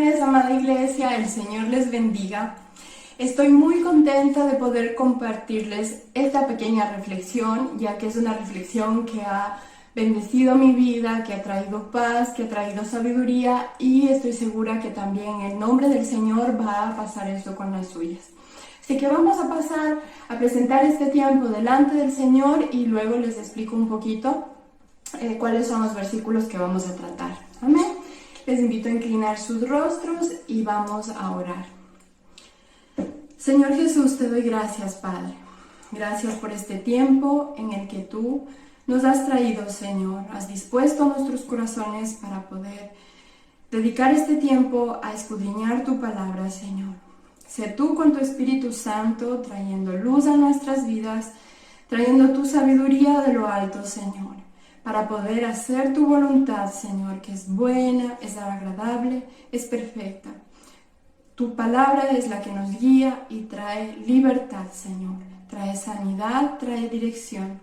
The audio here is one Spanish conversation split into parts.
bendiciones, amada iglesia, el Señor les bendiga. Estoy muy contenta de poder compartirles esta pequeña reflexión, ya que es una reflexión que ha bendecido mi vida, que ha traído paz, que ha traído sabiduría y estoy segura que también en nombre del Señor va a pasar eso con las suyas. Así que vamos a pasar a presentar este tiempo delante del Señor y luego les explico un poquito cuáles son los versículos que vamos a tratar. Amén. Les invito a inclinar sus rostros y vamos a orar. Señor Jesús, te doy gracias, Padre. Gracias por este tiempo en el que tú nos has traído, Señor. Has dispuesto nuestros corazones para poder dedicar este tiempo a escudriñar tu palabra, Señor. Sé tú con tu Espíritu Santo trayendo luz a nuestras vidas, trayendo tu sabiduría de lo alto, Señor, para poder hacer tu voluntad, Señor, que es buena, es agradable, es perfecta. Tu palabra es la que nos guía y trae libertad, Señor. Trae sanidad, trae dirección.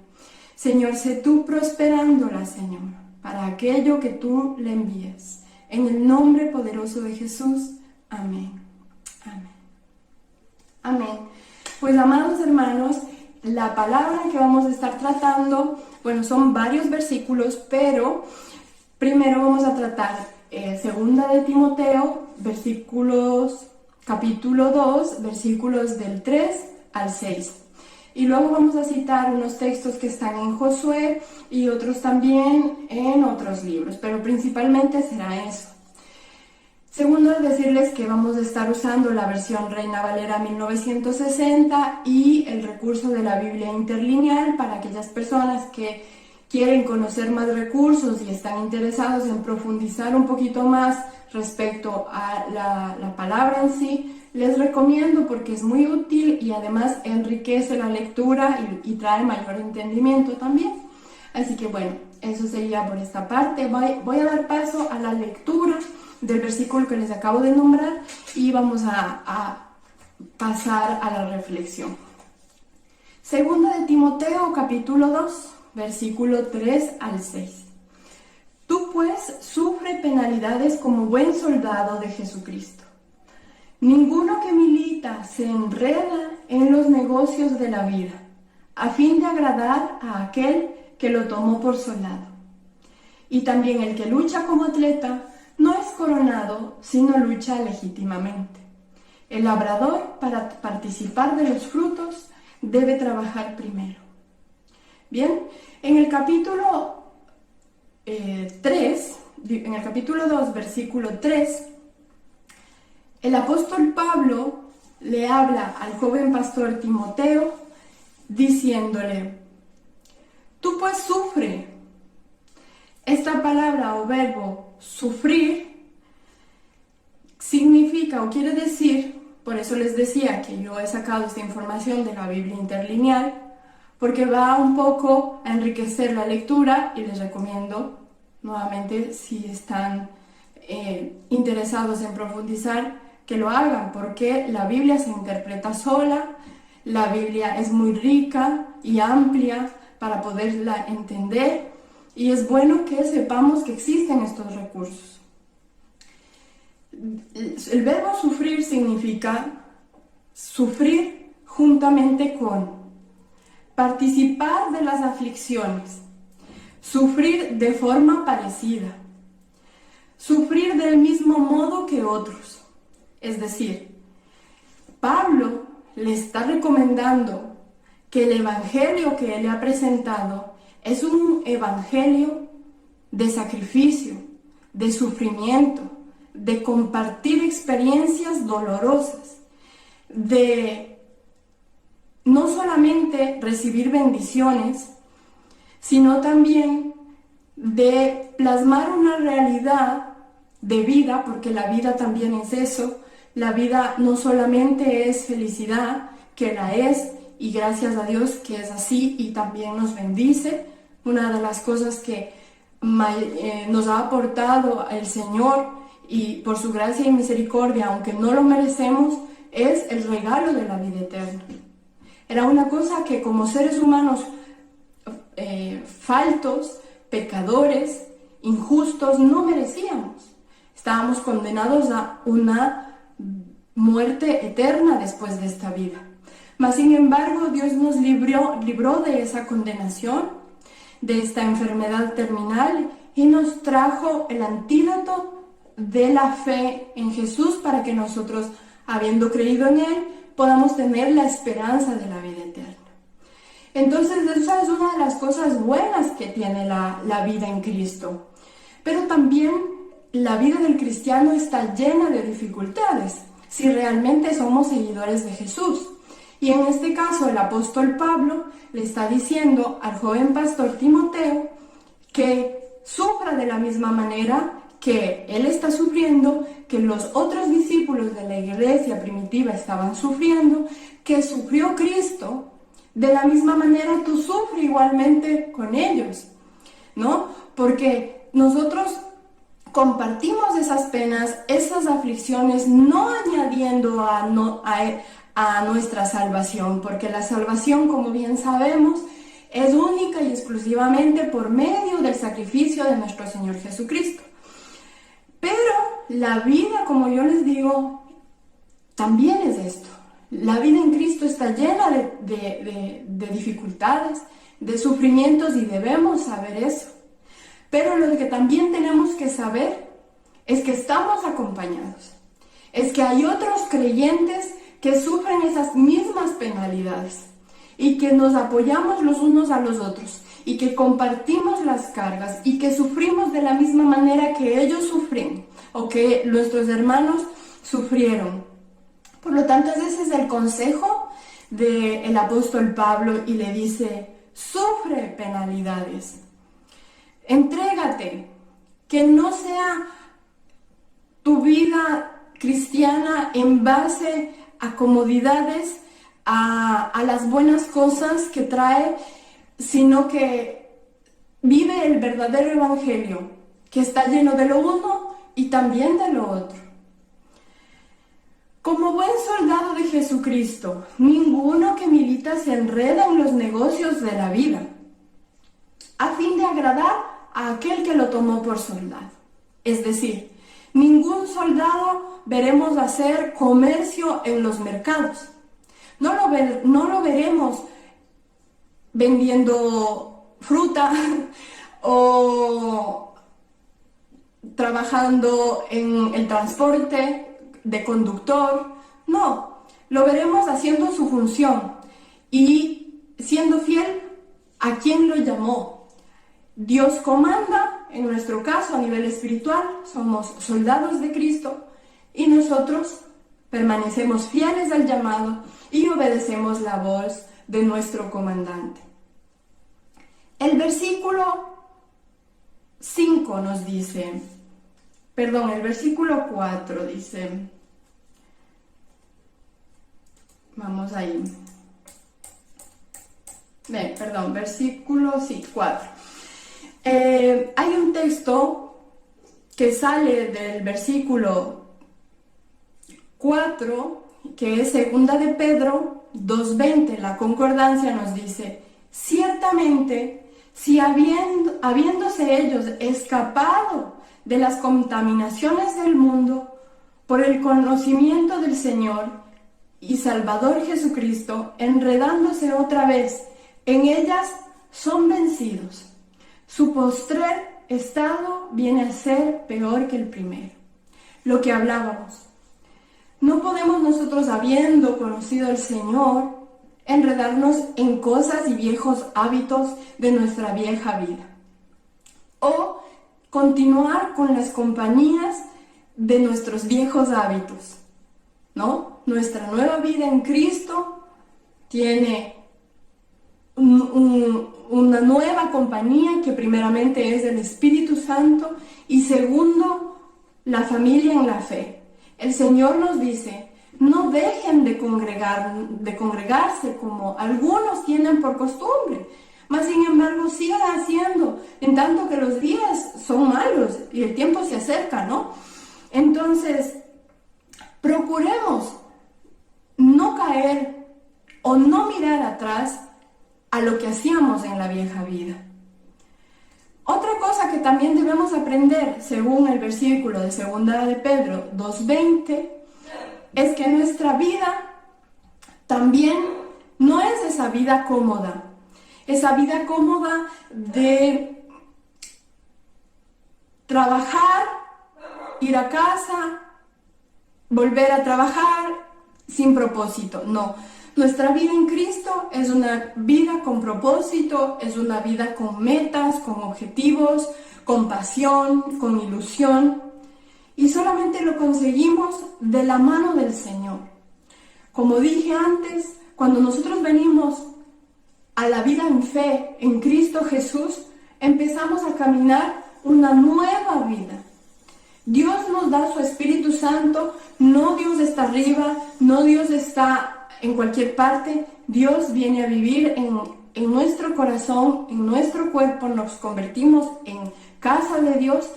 Señor, sé tú prosperándola, Señor, para aquello que tú le envíes. En el nombre poderoso de Jesús. Amén. Amén. Amén. Pues, amados hermanos, la palabra que vamos a estar tratando, bueno, son varios versículos, pero primero vamos a tratar segunda de Timoteo, capítulo 2, versículos del 3 al 6. Y luego vamos a citar unos textos que están en Josué y otros también en otros libros, pero principalmente será eso. Segundo, es decirles que vamos a estar usando la versión Reina Valera 1960 y el recurso de la Biblia interlineal para aquellas personas que quieren conocer más recursos y están interesados en profundizar un poquito más respecto a la palabra en sí. Les recomiendo porque es muy útil y además enriquece la lectura y trae mayor entendimiento también. Así que bueno, eso sería por esta parte. Voy a dar paso a la lectura del versículo que les acabo de nombrar y vamos a pasar a la reflexión. Segunda de Timoteo, capítulo 2, versículo 3 al 6. Tú pues sufre penalidades como buen soldado de Jesucristo. Ninguno que milita se enreda en los negocios de la vida, a fin de agradar a aquel que lo tomó por soldado. Y también el que lucha como atleta no es coronado, sino lucha legítimamente. El labrador, para participar de los frutos, debe trabajar primero. Bien, en el capítulo 2, versículo 3, el apóstol Pablo le habla al joven pastor Timoteo diciéndole: tú pues sufre. Esta palabra o verbo sufrir significa o quiere decir, por eso les decía que yo he sacado esta información de la Biblia interlineal, porque va un poco a enriquecer la lectura y les recomiendo nuevamente, si están interesados en profundizar, que lo hagan, porque la Biblia se interpreta sola, la Biblia es muy rica y amplia para poderla entender y es bueno que sepamos que existen estos recursos. El verbo sufrir significa sufrir juntamente con, participar de las aflicciones, sufrir de forma parecida, sufrir del mismo modo que otros. Es decir, Pablo le está recomendando que el evangelio que él le ha presentado es un evangelio de sacrificio, de sufrimiento, de compartir experiencias dolorosas, de no solamente recibir bendiciones, sino también de plasmar una realidad de vida, porque la vida también es eso. La vida no solamente es felicidad, que la es, y gracias a Dios que es así y también nos bendice. Una de las cosas que nos ha aportado el Señor y por su gracia y misericordia, aunque no lo merecemos, es el regalo de la vida eterna. Era una cosa que como seres humanos faltos, pecadores, injustos, no merecíamos. Estábamos condenados a una muerte eterna después de esta vida. Mas sin embargo, Dios nos libró de esa condenación, de esta enfermedad terminal, y nos trajo el antídoto de la fe en Jesús para que nosotros, habiendo creído en Él, podamos tener la esperanza de la vida eterna. Entonces, esa es una de las cosas buenas que tiene la vida en Cristo. Pero también la vida del cristiano está llena de dificultades, si realmente somos seguidores de Jesús. Y en este caso, el apóstol Pablo le está diciendo al joven pastor Timoteo que sufra de la misma manera que él está sufriendo, que los otros discípulos de la iglesia primitiva estaban sufriendo, que sufrió Cristo. De la misma manera tú sufres igualmente con ellos, ¿no? Porque nosotros compartimos esas penas, esas aflicciones, no añadiendo a nuestra salvación, porque la salvación, como bien sabemos, es única y exclusivamente por medio del sacrificio de nuestro Señor Jesucristo. Pero la vida, como yo les digo, también es esto. La vida en Cristo está llena de dificultades, de sufrimientos, y debemos saber eso. Pero lo que también tenemos que saber es que estamos acompañados. Es que hay otros creyentes que sufren esas mismas penalidades y que nos apoyamos los unos a los otros y que compartimos las cargas y que sufrimos de la misma manera que ellos sufren o que nuestros hermanos sufrieron. Por lo tanto, ese es el consejo del apóstol Pablo, y le dice: sufre penalidades, entrégate, que no sea tu vida cristiana en base a comodidades, a las buenas cosas que trae, sino que vive el verdadero evangelio, que está lleno de lo uno y también de lo otro. Como buen soldado de Jesucristo, ninguno que milita se enreda en los negocios de la vida, a fin de agradar a aquel que lo tomó por soldado. Es decir, ningún soldado veremos hacer comercio en los mercados. No lo veremos vendiendo fruta o trabajando en el transporte de conductor. No, lo veremos haciendo su función y siendo fiel a quien lo llamó. Dios comanda, en nuestro caso a nivel espiritual, somos soldados de Cristo, y nosotros permanecemos fieles al llamado y obedecemos la voz de nuestro comandante. El versículo 5 nos dice, el versículo 4 dice, vamos ahí, versículo 4. Hay un texto que sale del versículo 4, que es segunda de Pedro 2:20. La concordancia nos dice: ciertamente, si habiéndose ellos escapado de las contaminaciones del mundo por el conocimiento del Señor y Salvador Jesucristo, enredándose otra vez en ellas, son vencidos. Su postrer estado viene a ser peor que el primero. Lo que hablábamos. No podemos nosotros, habiendo conocido al Señor, enredarnos en cosas y viejos hábitos de nuestra vieja vida. O continuar con las compañías de nuestros viejos hábitos, ¿no? Nuestra nueva vida en Cristo tiene una nueva compañía, que primeramente es el Espíritu Santo, y segundo, la familia en la fe. El Señor nos dice: no dejen de congregarse como algunos tienen por costumbre, mas sin embargo sigan haciendo, en tanto que los días son malos y el tiempo se acerca, ¿no? Entonces, procuremos no caer o no mirar atrás a lo que hacíamos en la vieja vida. Otra cosa que también debemos aprender, según el versículo de 2 de Pedro 2:20, es que nuestra vida también no es esa vida cómoda de trabajar, ir a casa, volver a trabajar sin propósito. No, nuestra vida en Cristo es una vida con propósito, es una vida con metas, con objetivos, con pasión, con ilusión, y solamente lo conseguimos de la mano del Señor. Como dije antes, cuando nosotros venimos a la vida en fe en Cristo Jesús, empezamos a caminar una nueva vida. Dios nos da su Espíritu Santo, no Dios está arriba, no Dios está en cualquier parte, Dios viene a vivir en nuestro corazón, en nuestro cuerpo, nos convertimos en casa de Dios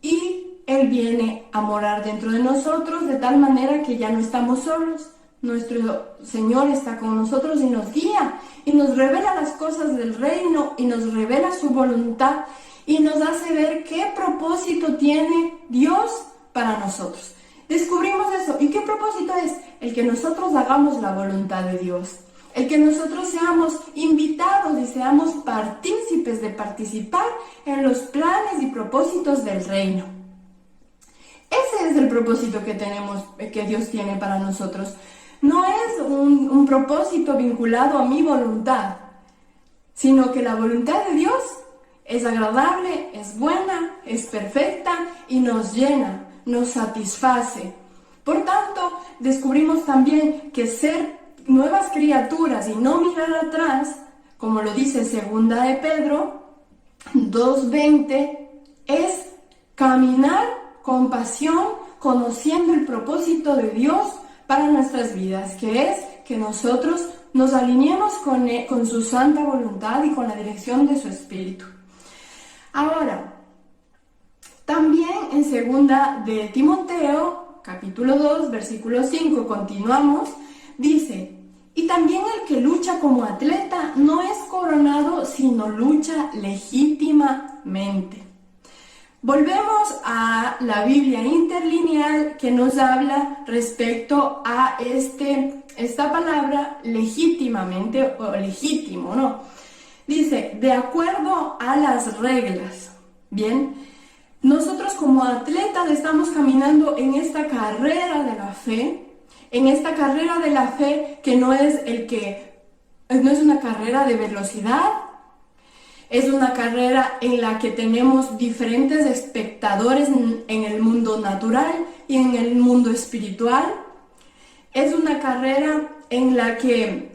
y Él viene a morar dentro de nosotros de tal manera que ya no estamos solos. Nuestro Señor está con nosotros y nos guía y nos revela las cosas del reino y nos revela su voluntad y nos hace ver qué propósito tiene Dios para nosotros. Descubrimos eso. ¿Y qué propósito es? El que nosotros hagamos la voluntad de Dios. El que nosotros seamos invitados y seamos partícipes de participar en los planes y propósitos del reino. Ese es el propósito que Dios tiene para nosotros. No es un propósito vinculado a mi voluntad, sino que la voluntad de Dios es agradable, es buena, es perfecta y nos llena, nos satisface. Por tanto, descubrimos también que ser nuevas criaturas y no mirar atrás, como lo dice 2 de Pedro 2:20, es caminar con pasión, conociendo el propósito de Dios para nuestras vidas, que es que nosotros nos alineemos con su santa voluntad y con la dirección de su Espíritu. Ahora, también en 2 de Timoteo, capítulo 2, versículo 5, continuamos, dice: y también el que lucha como atleta no es coronado, sino lucha legítimamente. Volvemos a la Biblia interlineal que nos habla respecto a esta palabra legítimamente o legítimo, ¿no? Dice, de acuerdo a las reglas. Bien, nosotros como atletas estamos caminando en esta carrera de la fe, que no es una carrera de velocidad. Es una carrera en la que tenemos diferentes espectadores en el mundo natural y en el mundo espiritual. Es una carrera en la que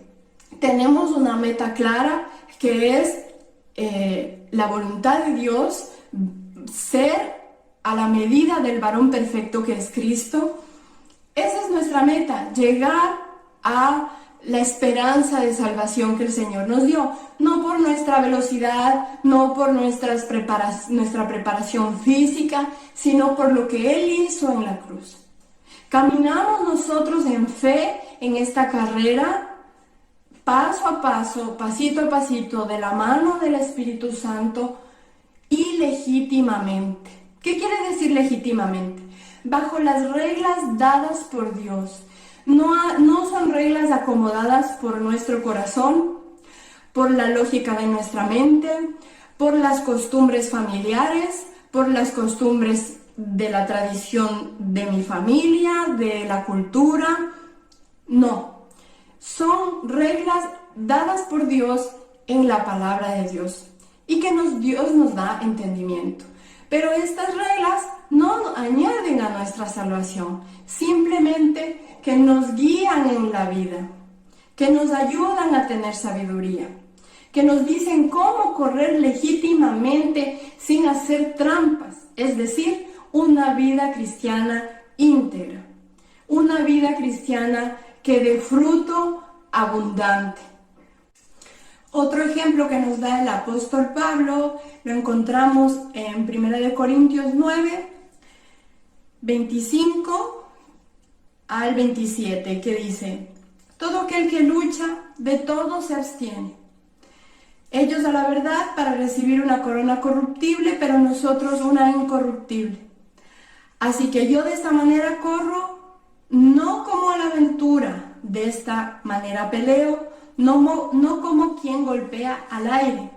tenemos una meta clara, que es la voluntad de Dios, ser a la medida del varón perfecto que es Cristo. Esa es nuestra meta, llegar a la esperanza de salvación que el Señor nos dio, no por nuestra velocidad, no por nuestra preparación física, sino por lo que Él hizo en la cruz. Caminamos nosotros en fe en esta carrera, paso a paso, pasito a pasito, de la mano del Espíritu Santo y legítimamente. ¿Qué quiere decir legítimamente? Bajo las reglas dadas por Dios. No son reglas acomodadas por nuestro corazón, por la lógica de nuestra mente, por las costumbres familiares, por las costumbres de la tradición de mi familia, de la cultura. No, son reglas dadas por Dios en la palabra de Dios y que Dios nos da entendimiento. Pero estas reglas no añaden a nuestra salvación, simplemente que nos guían en la vida, que nos ayudan a tener sabiduría, que nos dicen cómo correr legítimamente sin hacer trampas, es decir, una vida cristiana íntegra, una vida cristiana que dé fruto abundante. Otro ejemplo que nos da el apóstol Pablo lo encontramos en 1 Corintios 9, 25 al 27, que dice: todo aquel que lucha, de todo se abstiene. Ellos a la verdad para recibir una corona corruptible, pero nosotros una incorruptible. Así que yo de esta manera corro, no como a la aventura, de esta manera peleo, no como quien golpea al aire,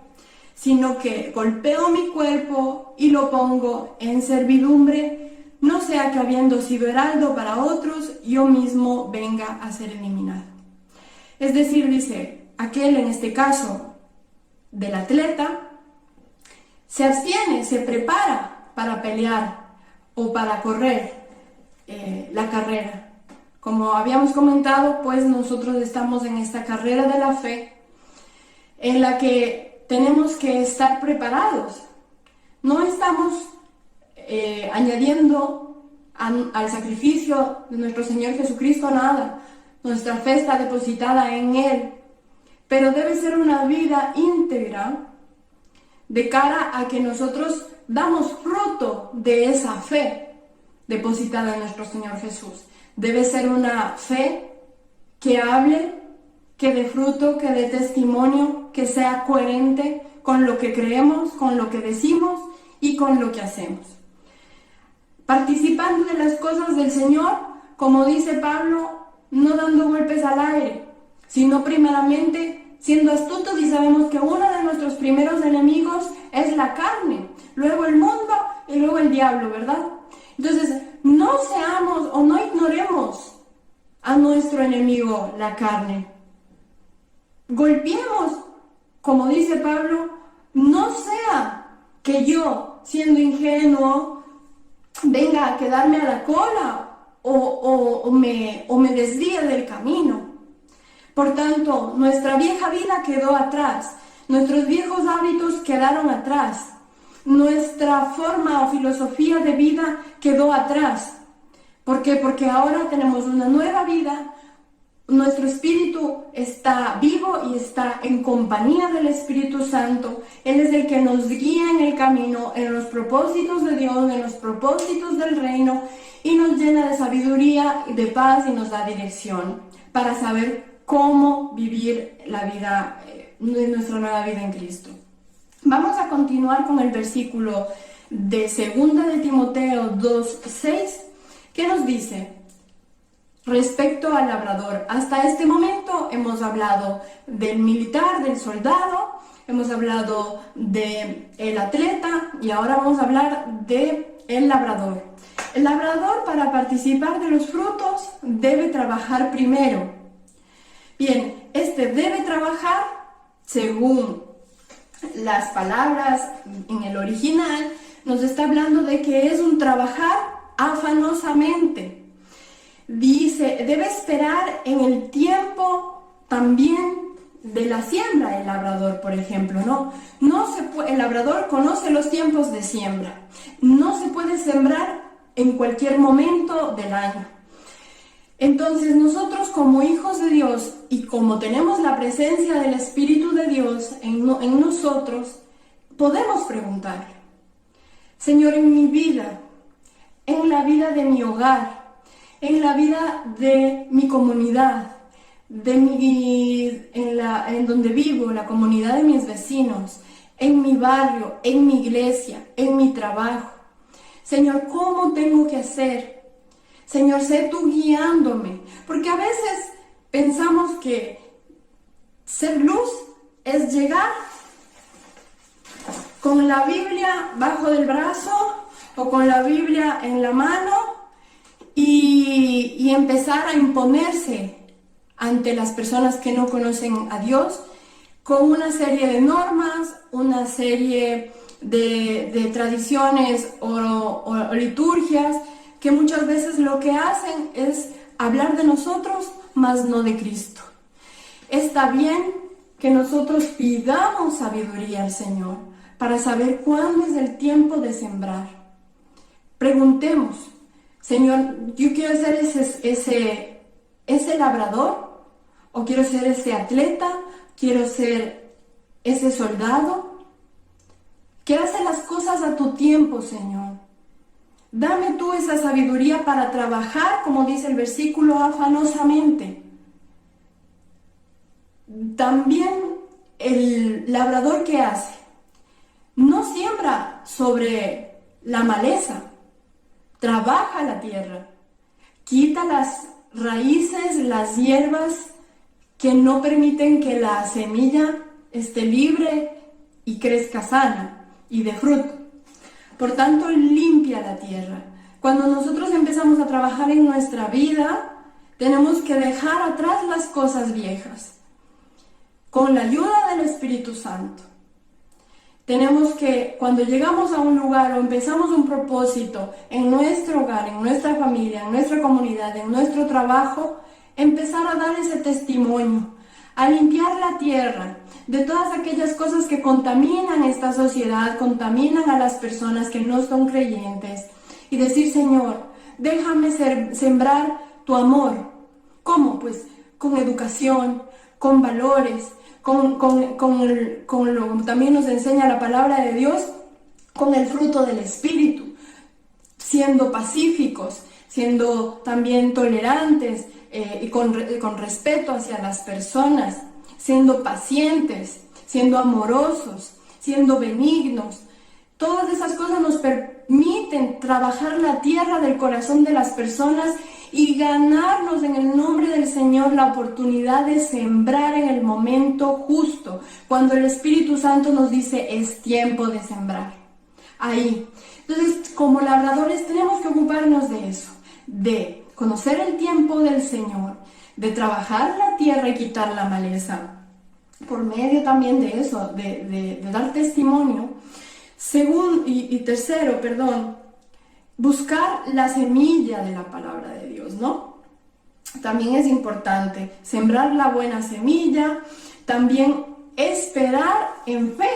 sino que golpeo mi cuerpo y lo pongo en servidumbre, no sea que habiendo sido heraldo para otros, yo mismo venga a ser eliminado. Es decir, dice, aquel en este caso del atleta, se abstiene, se prepara para pelear o para correr la carrera. Como habíamos comentado, pues nosotros estamos en esta carrera de la fe en la que tenemos que estar preparados. No estamos añadiendo al sacrificio de nuestro Señor Jesucristo nada. Nuestra fe está depositada en Él, pero debe ser una vida íntegra de cara a que nosotros damos fruto de esa fe depositada en nuestro Señor Jesús. Debe ser una fe que hable, que dé fruto, que dé testimonio, que sea coherente con lo que creemos, con lo que decimos y con lo que hacemos. Participando de las cosas del Señor, como dice Pablo, no dando golpes al aire, sino primeramente siendo astutos, y sabemos que uno de nuestros primeros enemigos es la carne, luego el mundo y luego el diablo, ¿verdad? Entonces, no seamos o no ignoremos a nuestro enemigo, la carne. Golpeemos, como dice Pablo, no sea que yo, siendo ingenuo, venga a quedarme a la cola o me desvíe del camino. Por tanto, nuestra vieja vida quedó atrás, nuestros viejos hábitos quedaron atrás, nuestra forma o filosofía de vida quedó atrás. ¿Por qué? Porque ahora tenemos una nueva vida, nuestro espíritu está vivo y está en compañía del Espíritu Santo. Él es el que nos guía en el camino, en los propósitos de Dios, en los propósitos del reino, y nos llena de sabiduría, de paz y nos da dirección para saber cómo vivir la vida, nuestra nueva vida en Cristo. Vamos a continuar con el versículo de 2 de Timoteo 2:6, que nos dice: respecto al labrador, hasta este momento hemos hablado del militar, del soldado, hemos hablado del atleta y ahora vamos a hablar del labrador. El labrador, para participar de los frutos, debe trabajar primero. Bien, este debe trabajar, según las palabras en el original, nos está hablando de que es un trabajar afanosamente. Dice, debe esperar en el tiempo también de la siembra el labrador, por ejemplo, ¿no? El labrador conoce los tiempos de siembra. No se puede sembrar en cualquier momento del año. Entonces nosotros, como hijos de Dios y como tenemos la presencia del Espíritu de Dios en nosotros, podemos preguntar: Señor, en mi vida, en la vida de mi hogar, en la vida de mi comunidad, en donde vivo, la comunidad de mis vecinos, en mi barrio, en mi iglesia, en mi trabajo. Señor, ¿cómo tengo que hacer? Señor, sé tú guiándome, porque a veces pensamos que ser luz es llegar con la Biblia bajo del brazo o con la Biblia en la mano y empezar a imponerse ante las personas que no conocen a Dios con una serie de normas, una serie de tradiciones o liturgias que muchas veces lo que hacen es hablar de nosotros, mas no de Cristo. Está bien que nosotros pidamos sabiduría al Señor para saber cuándo es el tiempo de sembrar. Preguntemos: Señor, ¿yo quiero ser ese labrador? ¿O quiero ser ese atleta? ¿Quiero ser ese soldado? Quiero hacer las cosas a tu tiempo, Señor. Dame tú esa sabiduría para trabajar, como dice el versículo, afanosamente. También el labrador, ¿qué hace? No siembra sobre la maleza, trabaja la tierra, quita las raíces, las hierbas que no permiten que la semilla esté libre y crezca sana y de fruto. Por tanto, limpia la tierra. Cuando nosotros empezamos a trabajar en nuestra vida, tenemos que dejar atrás las cosas viejas. Con la ayuda del Espíritu Santo. Tenemos que, cuando llegamos a un lugar o empezamos un propósito en nuestro hogar, en nuestra familia, en nuestra comunidad, en nuestro trabajo, empezar a dar ese testimonio, a limpiar la tierra de todas aquellas cosas que contaminan esta sociedad, contaminan a las personas que no son creyentes, y decir: Señor, déjame sembrar tu amor. ¿Cómo? Pues con educación, con valores, con lo que también nos enseña la palabra de Dios, con el fruto del Espíritu, siendo pacíficos, siendo también tolerantes y con respeto hacia las personas, siendo pacientes, siendo amorosos, siendo benignos. Todas esas cosas nos permiten trabajar la tierra del corazón de las personas y ganarnos en el nombre del Señor la oportunidad de sembrar en el momento justo, cuando el Espíritu Santo nos dice: es tiempo de sembrar. Ahí. Entonces, como labradores tenemos que ocuparnos de eso, de conocer el tiempo del Señor, de trabajar la tierra y quitar la maleza, por medio también de eso, de dar testimonio. Tercero, buscar la semilla de la palabra de Dios, ¿no? También es importante sembrar la buena semilla, también esperar en fe,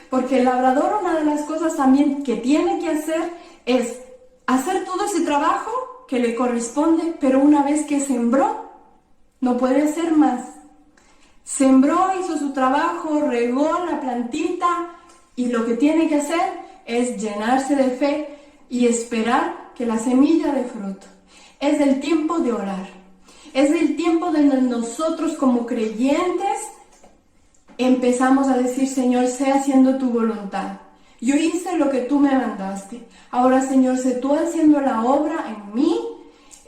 porque el labrador, una de las cosas también que tiene que hacer es hacer todo ese trabajo que le corresponde, pero una vez que sembró, no puede hacer más. Sembró, hizo su trabajo, regó la plantita, y lo que tiene que hacer es llenarse de fe y esperar que la semilla dé fruto. Es el tiempo de orar. Es el tiempo donde nosotros como creyentes empezamos a decir: Señor, sé haciendo tu voluntad. Yo hice lo que tú me mandaste. Ahora, Señor, sé tú haciendo la obra en mí,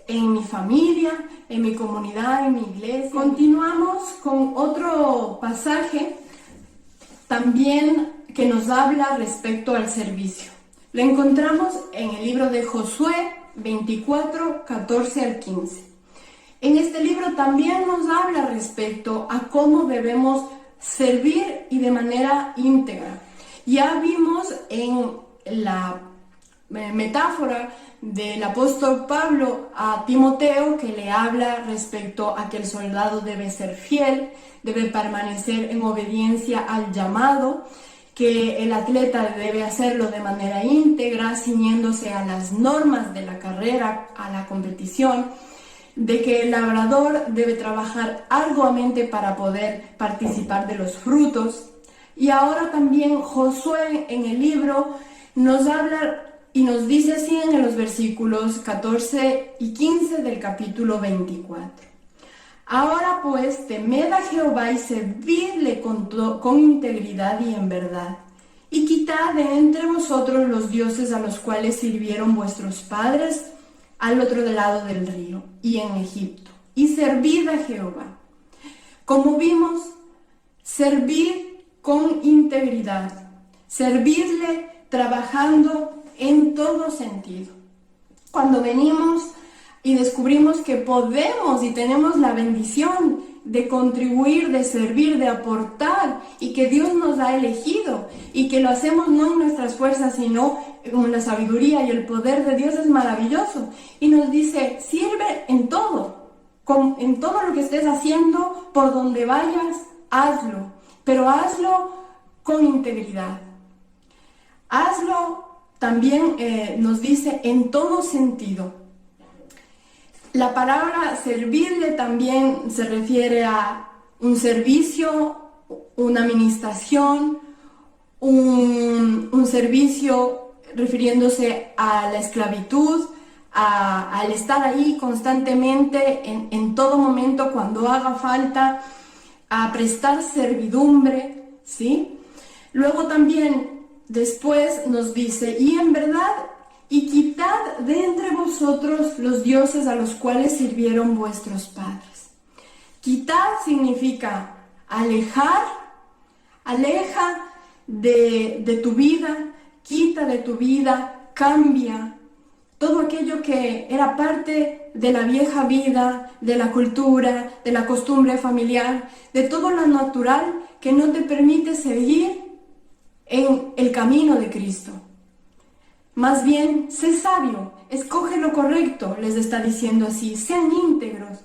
en mi familia, en mi comunidad, en mi iglesia. Continuamos con otro pasaje también que nos habla respecto al servicio. Lo encontramos en el libro de Josué 24, 14 al 15. En este libro también nos habla respecto a cómo debemos servir y de manera íntegra. Ya vimos en la metáfora del apóstol Pablo a Timoteo, que le habla respecto a que el soldado debe ser fiel, debe permanecer en obediencia al llamado, que el atleta debe hacerlo de manera íntegra, ciñéndose a las normas de la carrera, a la competición, de que el labrador debe trabajar arduamente para poder participar de los frutos. Y ahora también Josué en el libro nos habla y nos dice así en los versículos 14 y 15 del capítulo 24. Ahora pues, temed a Jehová y servidle con integridad y en verdad, y quitad de entre vosotros los dioses a los cuales sirvieron vuestros padres al otro lado del río y en Egipto, y servid a Jehová. Como vimos, servir con integridad, servirle trabajando en todo sentido. Cuando venimos y descubrimos que podemos y tenemos la bendición de contribuir, de servir, de aportar, y que Dios nos ha elegido y que lo hacemos no en nuestras fuerzas sino con la sabiduría y el poder de Dios, es maravilloso. Y nos dice: sirve en todo, en todo lo que estés haciendo, por donde vayas, hazlo, pero hazlo con integridad. Hazlo también, nos dice, en todo sentido. La palabra servirle también se refiere a un servicio, una administración, un servicio refiriéndose a la esclavitud, al estar ahí constantemente, en todo momento, cuando haga falta, a prestar servidumbre, ¿sí? Luego también después nos dice, y en verdad, y quitad de entre vosotros los dioses a los cuales sirvieron vuestros padres. Quitar significa alejar, aleja de tu vida, quita de tu vida, cambia todo aquello que era parte de la vieja vida, de la cultura, de la costumbre familiar, de todo lo natural que no te permite seguir en el camino de Cristo. Más bien, sé sabio, escoge lo correcto, les está diciendo así, sean íntegros.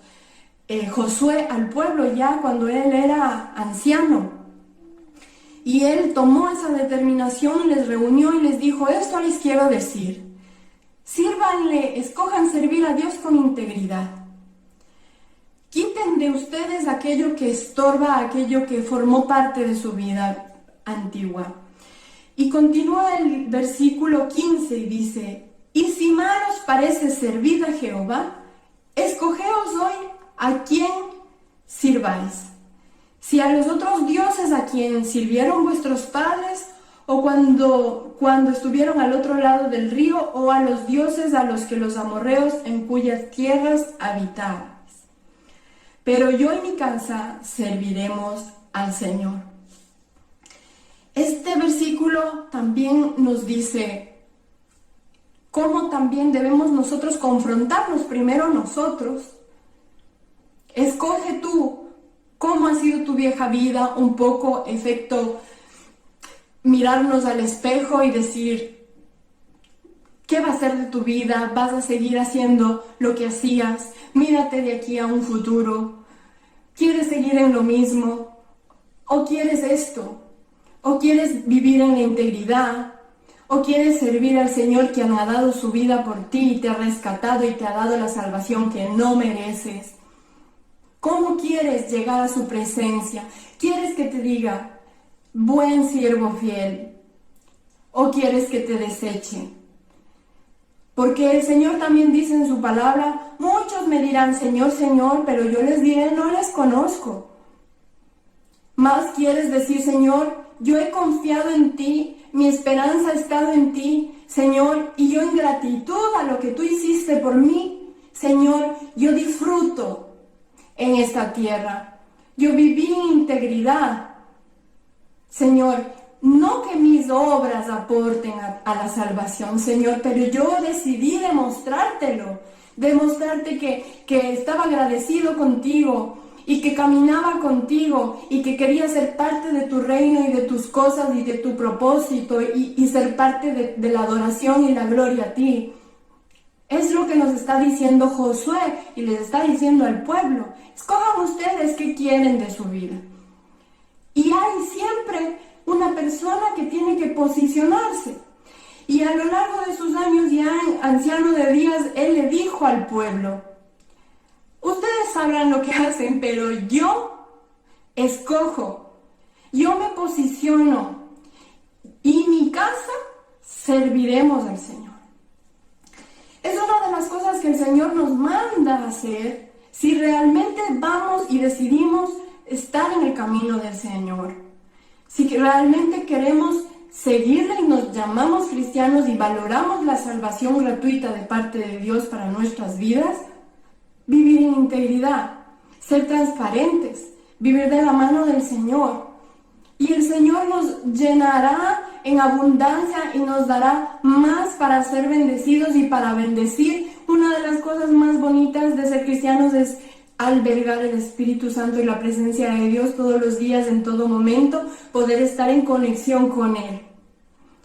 Josué al pueblo ya cuando él era anciano, y él tomó esa determinación, les reunió y les dijo, esto les quiero decir, sírvanle, escojan servir a Dios con integridad. Quiten de ustedes aquello que estorba, aquello que formó parte de su vida antigua. Y continúa el versículo 15 y dice, y si mal os parece servir a Jehová, escogeos hoy a quién sirváis. Si a los otros dioses a quien sirvieron vuestros padres, o cuando estuvieron al otro lado del río, o a los dioses a los que los amorreos en cuyas tierras habitabais. Pero yo y mi casa serviremos al Señor. Este versículo también nos dice cómo también debemos nosotros confrontarnos primero nosotros. Escoge tú cómo ha sido tu vieja vida, un poco efecto mirarnos al espejo y decir, ¿qué va a ser de tu vida? ¿Vas a seguir haciendo lo que hacías? Mírate de aquí a un futuro. ¿Quieres seguir en lo mismo? ¿O quieres esto? ¿O quieres vivir en la integridad? ¿O quieres servir al Señor que ha dado su vida por ti y te ha rescatado y te ha dado la salvación que no mereces? ¿Cómo quieres llegar a su presencia? ¿Quieres que te diga, buen siervo fiel? ¿O quieres que te deseche? Porque el Señor también dice en su palabra, muchos me dirán, Señor, Señor, pero yo les diré, no les conozco. Más quieres decir, Señor, yo he confiado en ti, mi esperanza ha estado en ti, Señor, y yo en gratitud a lo que tú hiciste por mí, Señor, yo disfruto en esta tierra. Yo viví en integridad, Señor, no que mis obras aporten a la salvación, Señor, pero yo decidí demostrarte que estaba agradecido contigo, y que caminaba contigo y que quería ser parte de tu reino y de tus cosas y de tu propósito y ser parte de la adoración y la gloria a ti. Es lo que nos está diciendo Josué y les está diciendo al pueblo. Escojan ustedes qué quieren de su vida. Y hay siempre una persona que tiene que posicionarse. Y a lo largo de sus años ya anciano de días, él le dijo al pueblo, ustedes sabrán lo que hacen, pero yo escojo, yo me posiciono y mi casa serviremos al Señor. Es una de las cosas que el Señor nos manda a hacer si realmente vamos y decidimos estar en el camino del Señor. Si realmente queremos seguirle y nos llamamos cristianos y valoramos la salvación gratuita de parte de Dios para nuestras vidas, vivir en integridad, ser transparentes, vivir de la mano del Señor. Y el Señor nos llenará en abundancia y nos dará más para ser bendecidos y para bendecir. Una de las cosas más bonitas de ser cristianos es albergar el Espíritu Santo y la presencia de Dios todos los días, en todo momento, poder estar en conexión con Él.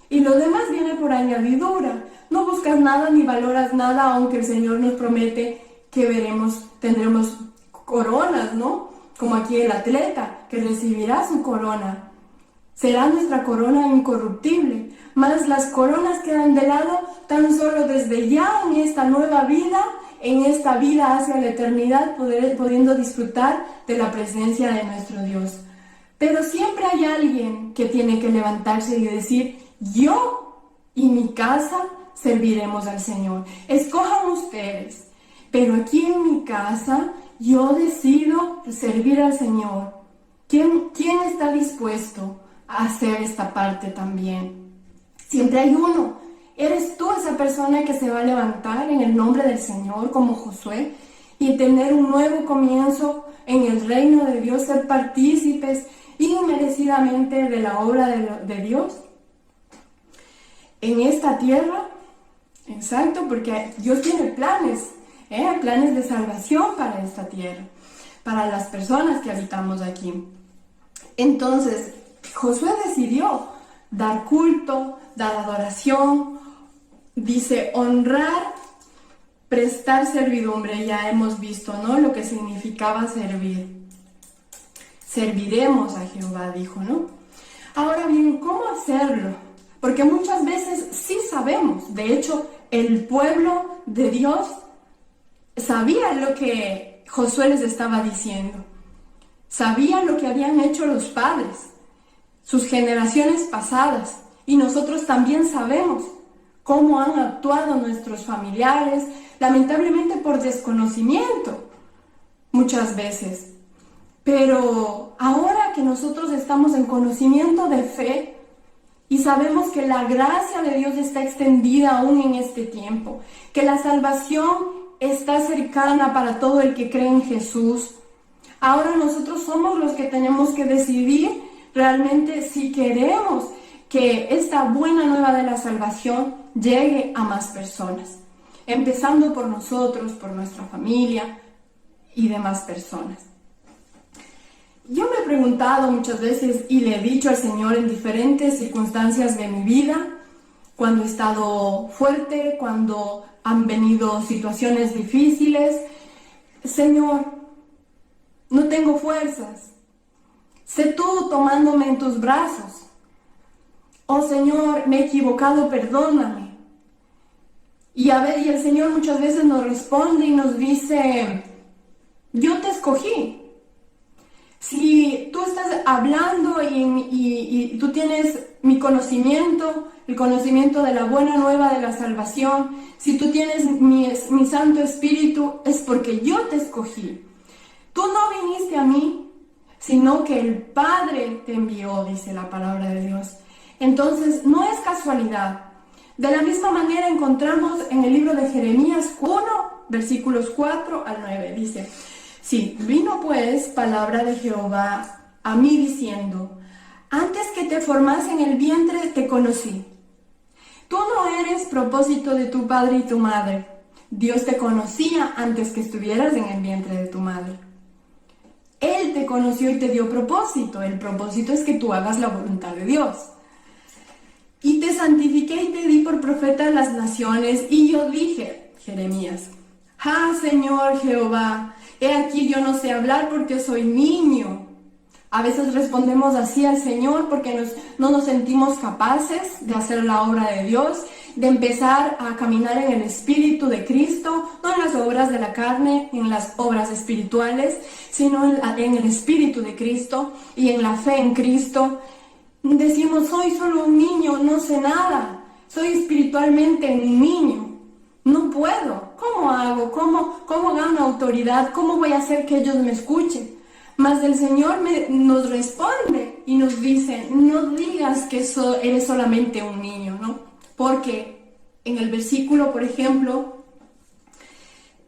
Y lo demás viene por añadidura. No buscas nada ni valoras nada, aunque el Señor nos promete que tendremos coronas, ¿no? Como aquí el atleta, que recibirá su corona. Será nuestra corona incorruptible, mas las coronas quedan de lado tan solo desde ya en esta nueva vida, en esta vida hacia la eternidad, pudiendo disfrutar de la presencia de nuestro Dios. Pero siempre hay alguien que tiene que levantarse y decir, yo y mi casa serviremos al Señor. Escojan ustedes. Pero aquí en mi casa yo decido servir al Señor. ¿Quién está dispuesto hacer esta parte también. Siempre hay uno. ¿Eres tú esa persona que se va a levantar en el nombre del Señor como Josué y tener un nuevo comienzo en el reino de Dios, ser partícipes inmerecidamente de la obra de Dios en esta tierra? Exacto, porque Dios tiene planes, planes de salvación para esta tierra, para las personas que habitamos aquí. Entonces, Josué decidió dar culto, dar adoración, dice honrar, prestar servidumbre. Ya hemos visto, ¿no?, lo que significaba servir. Serviremos a Jehová, dijo, ¿no? Ahora bien, ¿cómo hacerlo? Porque muchas veces sí sabemos. De hecho, el pueblo de Dios sabía lo que Josué les estaba diciendo. Sabían lo que habían hecho los padres, sus generaciones pasadas. Y nosotros también sabemos cómo han actuado nuestros familiares, lamentablemente por desconocimiento, muchas veces. Pero ahora que nosotros estamos en conocimiento de fe y sabemos que la gracia de Dios está extendida aún en este tiempo, que la salvación está cercana para todo el que cree en Jesús, ahora nosotros somos los que tenemos que decidir realmente si queremos que esta buena nueva de la salvación llegue a más personas, empezando por nosotros, por nuestra familia y demás personas. Yo me he preguntado muchas veces y le he dicho al Señor en diferentes circunstancias de mi vida, cuando he estado fuerte, cuando han venido situaciones difíciles: Señor, no tengo fuerzas, sé tú tomándome en tus brazos. Oh Señor, me he equivocado, perdóname. Y el Señor muchas veces nos responde y nos dice: yo te escogí. Si tú estás hablando y tú tienes mi conocimiento, el conocimiento de la buena nueva de la salvación, si tú tienes mi Santo Espíritu, es porque yo te escogí. Tú no viniste a mí, sino que el Padre te envió, dice la palabra de Dios. Entonces, no es casualidad. De la misma manera encontramos en el libro de Jeremías 1, versículos 4 al 9, dice: sí, vino pues palabra de Jehová a mí diciendo: antes que te formase en el vientre te conocí. Tú no eres propósito de tu padre y tu madre. Dios te conocía antes que estuvieras en el vientre de tu madre. Él te conoció y te dio propósito. El propósito es que tú hagas la voluntad de Dios. Y te santifiqué y te di por profeta a las naciones. Y yo dije, Jeremías: ah, Señor Jehová, he aquí yo no sé hablar porque soy niño. A veces respondemos así al Señor porque no nos sentimos capaces de hacer la obra de Dios, de empezar a caminar en el Espíritu de Cristo, no en las obras de la carne, en las obras espirituales, sino en el Espíritu de Cristo y en la fe en Cristo. Decimos: soy solo un niño, no sé nada, soy espiritualmente un niño, no puedo. ¿Cómo hago? ¿Cómo gano autoridad? ¿Cómo voy a hacer que ellos me escuchen? Mas el Señor nos responde y nos dice: no digas que eres solamente un niño, ¿no? Porque en el versículo, por ejemplo,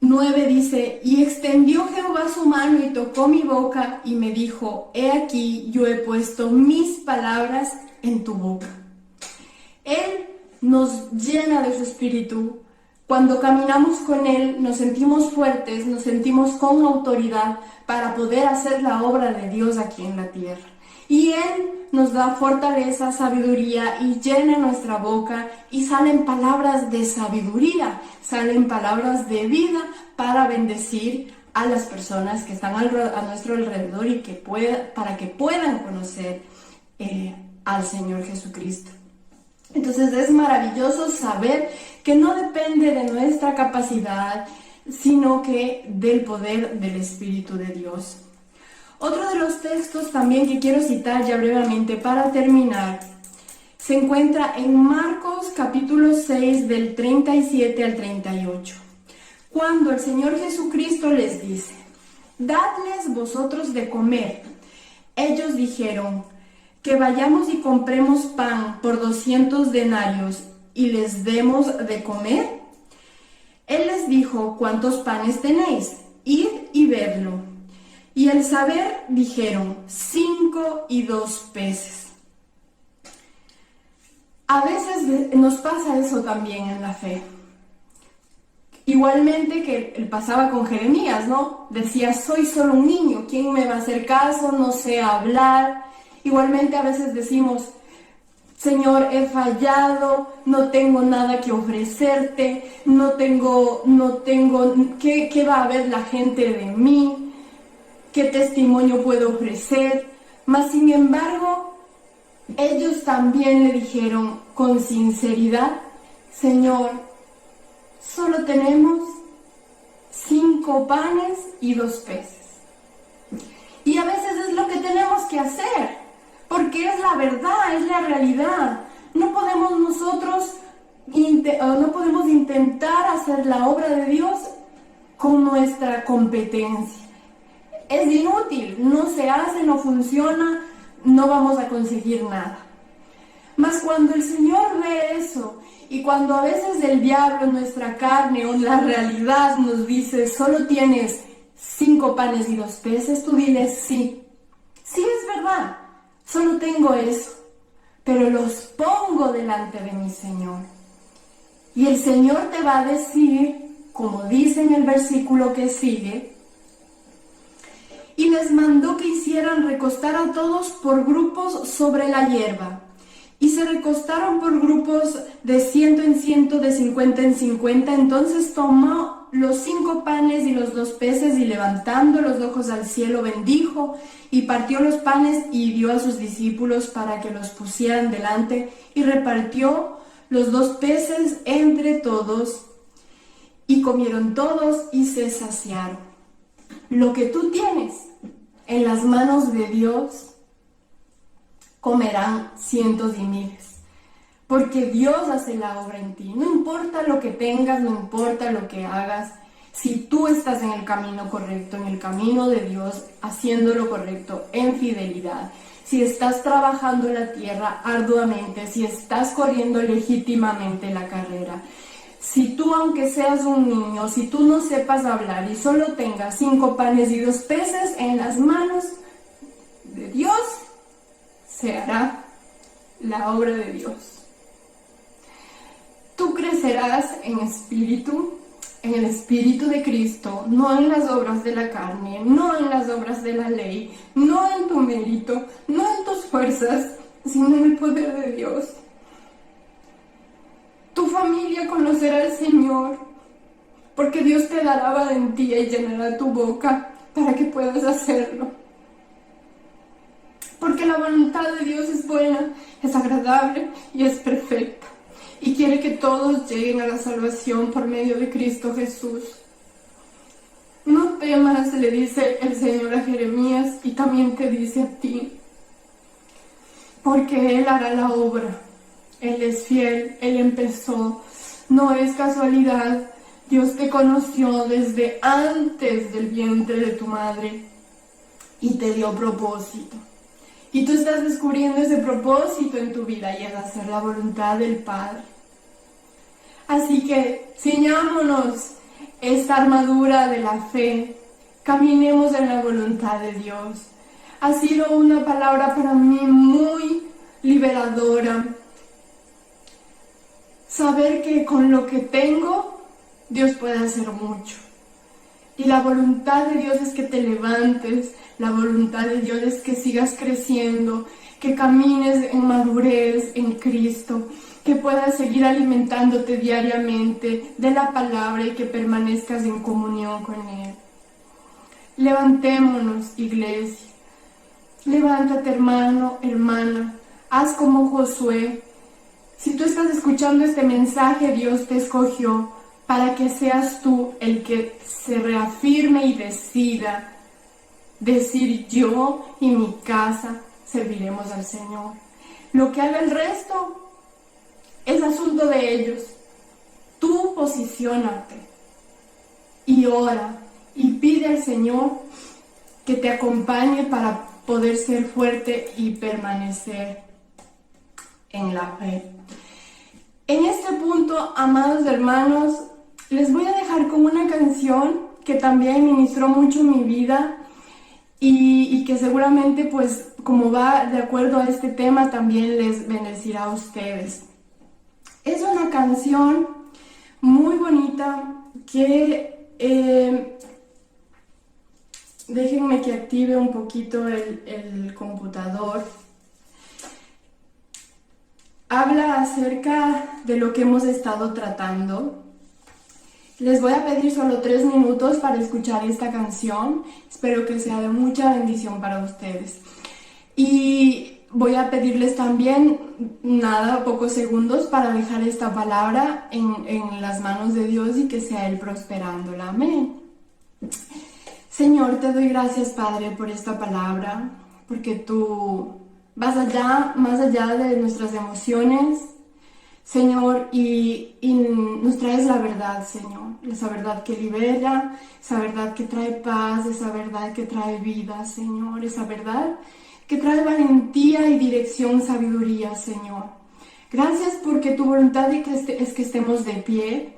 9 dice: y extendió Jehová su mano y tocó mi boca y me dijo: he aquí yo he puesto mis palabras en tu boca. Él nos llena de su espíritu. Cuando caminamos con Él nos sentimos fuertes, nos sentimos con autoridad para poder hacer la obra de Dios aquí en la tierra. Y Él nos da fortaleza, sabiduría y llena nuestra boca y salen palabras de sabiduría, salen palabras de vida para bendecir a las personas que están a nuestro alrededor y para que puedan conocer al Señor Jesucristo. Entonces es maravilloso saber que no depende de nuestra capacidad, sino que del poder del Espíritu de Dios. Otro de los textos también que quiero citar ya brevemente para terminar, se encuentra en Marcos capítulo 6 del 37 al 38, cuando el Señor Jesucristo les dice: dadles vosotros de comer. Ellos dijeron: que vayamos y compremos pan por 200 denarios y les demos de comer? Él les dijo: ¿cuántos panes tenéis? Id y vedlo. Y al saber dijeron: 5 y 2 peces. A veces nos pasa eso también en la fe. Igualmente que pasaba con Jeremías, ¿no? Decía: soy solo un niño, ¿quién me va a hacer caso? No sé hablar. Igualmente a veces decimos: Señor, he fallado, no tengo nada que ofrecerte, ¿qué va a ver la gente de mí? ¿Qué testimonio puedo ofrecer? Mas sin embargo, ellos también le dijeron con sinceridad: Señor, solo tenemos 5 panes y 2 peces. Y a veces es lo que tenemos que hacer, porque es la verdad, es la realidad. No podemos nosotros, no podemos intentar hacer la obra de Dios con nuestra competencia. Es inútil, no se hace, no funciona, no vamos a conseguir nada. Mas cuando el Señor ve eso, y cuando a veces el diablo, nuestra carne o la realidad nos dice: solo tienes 5 panes y 2 peces, tú diles: sí, sí es verdad, solo tengo eso, pero los pongo delante de mi Señor. Y el Señor te va a decir, como dice en el versículo que sigue: y les mandó que hicieran recostar a todos por grupos sobre la hierba. Y se recostaron por grupos de 100 en 100, de 50 en 50. Entonces tomó los 5 panes y los 2 peces, y levantando los ojos al cielo bendijo, y partió los panes y dio a sus discípulos para que los pusieran delante, y repartió los 2 peces entre todos, y comieron todos y se saciaron. Lo que tú tienes en las manos de Dios, comerán cientos y miles, porque Dios hace la obra en ti. No importa lo que tengas, no importa lo que hagas, si tú estás en el camino correcto, en el camino de Dios, haciendo lo correcto en fidelidad, si estás trabajando la tierra arduamente, si estás corriendo legítimamente la carrera, si tú, aunque seas un niño, si tú no sepas hablar y solo tengas 5 panes y 2 peces en las manos de Dios, se hará la obra de Dios. Tú crecerás en espíritu, en el espíritu de Cristo, no en las obras de la carne, no en las obras de la ley, no en tu mérito, no en tus fuerzas, sino en el poder de Dios. Tu familia conocerá al Señor, porque Dios te dará valentía y llenará tu boca para que puedas hacerlo. Porque la voluntad de Dios es buena, es agradable y es perfecta. Y quiere que todos lleguen a la salvación por medio de Cristo Jesús. No temas, le dice el Señor a Jeremías, y también te dice a ti, porque Él hará la obra. Él es fiel, Él empezó. No es casualidad. Dios te conoció desde antes del vientre de tu madre y te dio propósito. Y tú estás descubriendo ese propósito en tu vida, y es hacer la voluntad del Padre. Así que ciñámonos esta armadura de la fe, caminemos en la voluntad de Dios. Ha sido una palabra para mí muy liberadora. Saber que con lo que tengo, Dios puede hacer mucho. Y la voluntad de Dios es que te levantes, la voluntad de Dios es que sigas creciendo, que camines en madurez en Cristo, que puedas seguir alimentándote diariamente de la palabra y que permanezcas en comunión con Él. Levantémonos, iglesia. Levántate, hermano, hermana. Haz como Josué. Si tú estás escuchando este mensaje, Dios te escogió para que seas tú el que se reafirme y decida decir: yo y mi casa serviremos al Señor. Lo que haga el resto es asunto de ellos. Tú posiciónate y ora y pide al Señor que te acompañe para poder ser fuerte y permanecer en la fe. En este punto, amados hermanos, les voy a dejar con una canción que también ministró mucho mi vida y que seguramente, pues, como va de acuerdo a este tema, también les bendecirá a ustedes. Es una canción muy bonita que déjenme que active un poquito el computador. Habla acerca de lo que hemos estado tratando. Les voy a pedir solo 3 minutos para escuchar esta canción. Espero que sea de mucha bendición para ustedes. Y voy a pedirles también, pocos segundos para dejar esta palabra en las manos de Dios y que sea Él prosperándola. Amén. Señor, te doy gracias, Padre, por esta palabra, porque tú vas allá, más allá de nuestras emociones, Señor, y nos traes la verdad, Señor, esa verdad que libera, esa verdad que trae paz, esa verdad que trae vida, Señor, esa verdad que trae valentía y dirección, sabiduría, Señor. Gracias porque tu voluntad es que estemos de pie,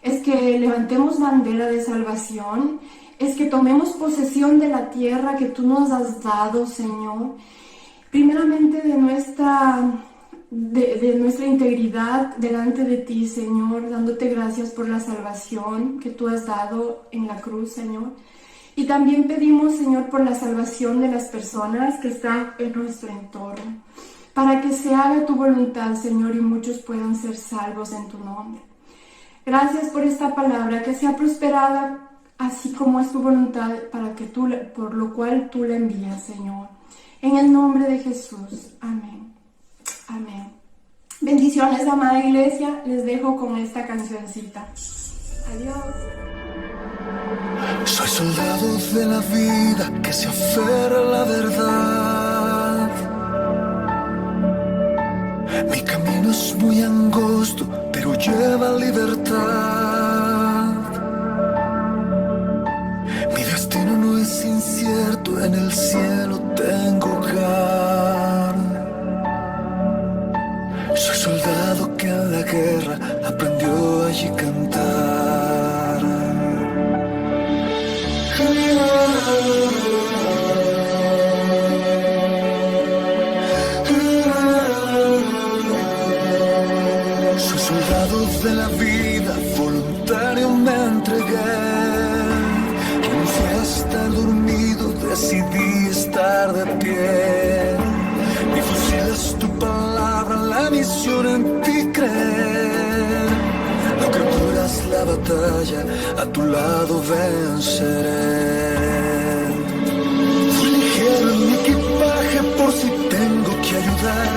es que levantemos bandera de salvación, es que tomemos posesión de la tierra que tú nos has dado, Señor. Primeramente de nuestra integridad delante de ti, Señor, dándote gracias por la salvación que tú has dado en la cruz, Señor. Y también pedimos, Señor, por la salvación de las personas que están en nuestro entorno, para que se haga tu voluntad, Señor, y muchos puedan ser salvos en tu nombre. Gracias por esta palabra, que sea prosperada así como es tu voluntad, por lo cual tú la envías, Señor. En el nombre de Jesús. Amén. Amén. Bendiciones, amada iglesia. Les dejo con esta cancioncita. Adiós. Soy soldado de la vida que se aferra a la verdad. Mi camino es muy angosto, pero lleva libertad. Mi destino no es incierto, en el cielo tengo hogar. Soy soldado que en la guerra aprendió allí a cantar. Soy soldado de la vida, voluntario me entregué. Renuncié a estar dormido, decidí estar de pie. Mi fusil es tu palabra, la misión en ti creer. Aunque duras la batalla, a tu lado venceré. Fui ligero en mi equipaje por si tengo que ayudar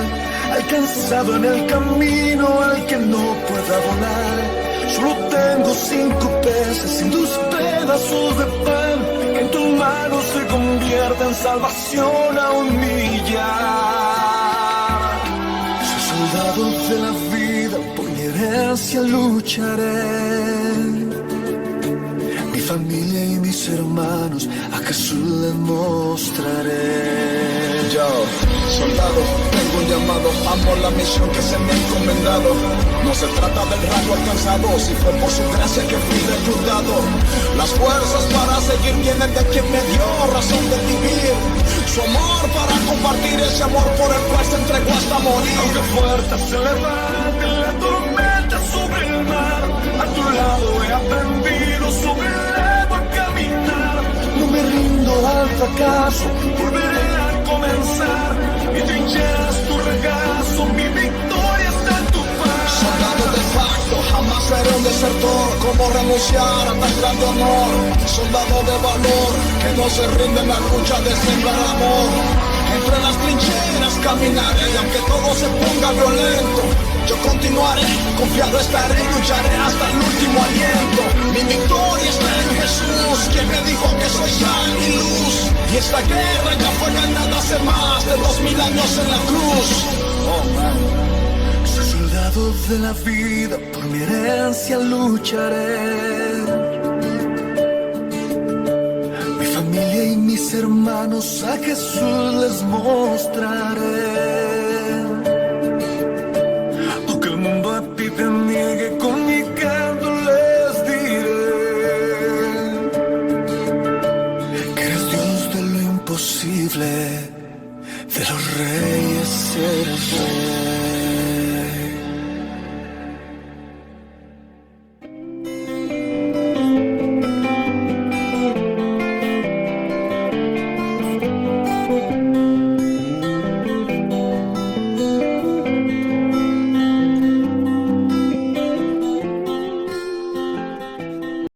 al cansado en el camino, al que no pueda volar. Solo tengo 5 peces y 2 pedazos de pan, que en tus manos se convierta en salvación a un millar. Soy soldado de la vida, por mi herencia lucharé. Mi familia y mis hermanos a Jesús les mostraré. Yo, soldado, tengo un llamado, amo la misión que se me ha encomendado. No se trata del rango alcanzado, si fue por su gracia que fui reclutado. Las fuerzas para seguir vienen de quien me dio razón de vivir. Su amor para compartir ese amor por el cual se entregó hasta morir. Aunque fuerte se levante la tormenta sobre el mar, a tu lado he aprendido sobre el agua a caminar. No me rindo al fracaso, volveré a comenzar. Mi trinchera es tu regazo, mi victoria está en tu paz. Soldado de facto, jamás seré un desertor. Como renunciar a tan grande honor. Soldado de valor, que no se rinde en la lucha de sembrar amor. Entre las trincheras caminaré, y aunque todo se ponga violento, yo continuaré, confiado estaré, lucharé hasta el último aliento. Mi victoria está en Jesús, quien me dijo que soy sal y luz. Y esta guerra ya fue ganada hace más de 2000 años en la cruz. Oh, man. Soy soldado de la vida, por mi herencia lucharé. Mi familia familia y mis hermanos a Jesús les mostraré. Aunque el mundo a ti te niegue, con mi canto les diré que eres Dios de lo imposible, de los reyes eres rey.